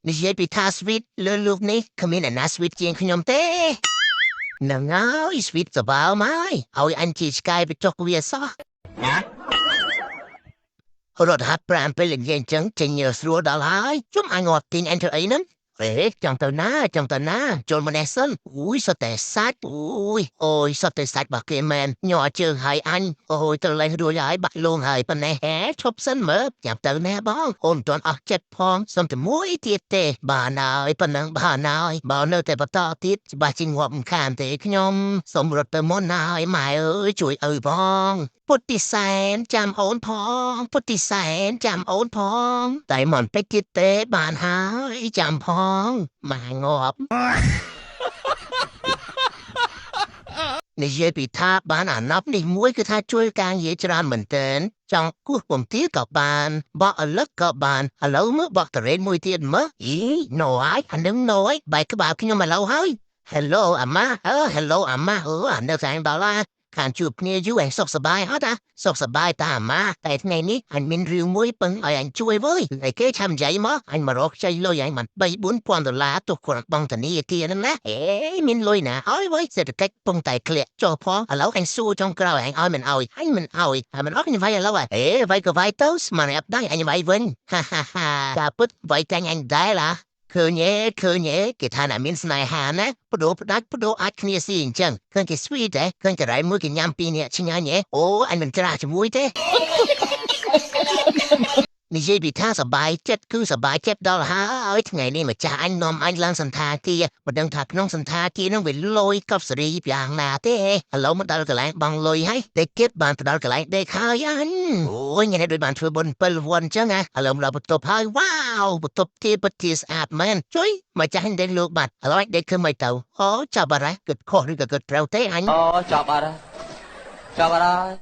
និយាយពីថាស្វីតលើលោកនេះគ្មានអ្នកណាស្វីតជាងខ្ញុំទេនឹងហើយស្វីតសបោមកឲ្យអញជាឆ្កែទៅចុកវាសោះរត់ហាត់ប្រាំពេលល្ងាចអញ្ចឹងចេញស្រួលដល់ហើយជុំអញអត់ទិញអញធ្វើអីហ្នឹងចង់ទៅណាចូលម្នេះសិនអូយសតតែសាច់អូយសតតែសាច់របស់គេមែនញ័រជើងហើយអញអូយទៅលេងរួចហើយបាក់លងហើយប៉ុណ្ណេះឈប់សិនមើលចាំទៅណែបងអូនមិនទាន់អស់ចិត្តផងសុំតែមួយទៀតទេបានហើយប៉ុណ្ណឹងបានហើយបើនៅតែបន្តទៀតច្បាស់ជាងាប់មិនខានទេខ្ញុំសូមរត់ទៅមុនណាហើយម៉ែអើយជួយឪផងពុទ្ធិសែនចាំអូនផងពុទ្ធិសែនចាំអូនផងតែមិនតិចទៀតទេបានហើយចាំផងម៉ែងាប់និយាយពីថាបានអាណប់នេះមួយគឺថាជួយការងារច្រើនមែនទែនចង់គោះពំទាក៏បានបកអលឹកក៏បានឥឡូវមើលបកតរ៉េនមួយទៀតមើលណូហើយអានឹងណូហើយបែកក្បាលខ្ញុំឥឡូវហើយ Hello អាម៉ាHello អាម៉ាអានៅស្អាងដល់ឡាខានជួបគ្នាយូរអញសុខសប្បាយអត់សុខសប្បាយតាអាម៉ាតែថ្ងៃនេះអញមានរឿងមួយពឹងឲ្យអញជួយវើយឯគេឆាំនិយាយមកអញមករកខ្ចីលុយអញបាន$3,000-4,000ទុកគ្រាន់បងធនាគារហ្នឹងណាមានលុយណាហើយវើយសេដ្ឋកិច្ចពងតែធ្លាក់ចុះផងឥឡូវអញសួរចុងក្រោយអញឲ្យមិនឲ្យអញមិនឲ្យហើយមិនអត់ខ្ញុំវាយឥឡូវវាយក៏វាយទៅស្មានអាប់ដៃអញវាយវិញតាពុតវាយតែអញដែរឃើញគេថាអ្នកមានស្នេហាណាបដូរផ្ដាច់បដូរអាចគ្នាស៊ីអញ្ចឹងឃើញគេស្វីតឃើញចរៃមួយគេញ៉ាំពីរនាក់ឆ្ងាញ់អូអញមិនច្រាស់ជាមួយទេនិយាយពីថាសបាយចិត្តគឺសបាយចិត្តដល់ហើយថ្ងៃនេះម្ចាស់អញនាំអញឡើងសន្តាគារមិនដឹងថាក្នុងសន្តាគារនឹងវាលុយកប់សេរីយ៉ាងណាទេឥឡូវមកដល់កន្លែងបងលុយហើយតែគិតបានទៅដល់កន្លែងដេកហើយអញអូយញ៉ែដូចបានធ្វើបុណ្យ7វ័នអញ្ចឹងឥឡូវមកដល់បន្ទប់ហើយវ៉ាវបន្ទប់ទីពិតជាស្អាតមែនជួយម្ចាស់ដេកលោកបាត់ឥឡូវដេកធ្វើមិនទៅអូចាប់បាត់ហើយគិតខុសឬក៏គិតត្រូវទេអញអូចាប់អត់ចាប់អត់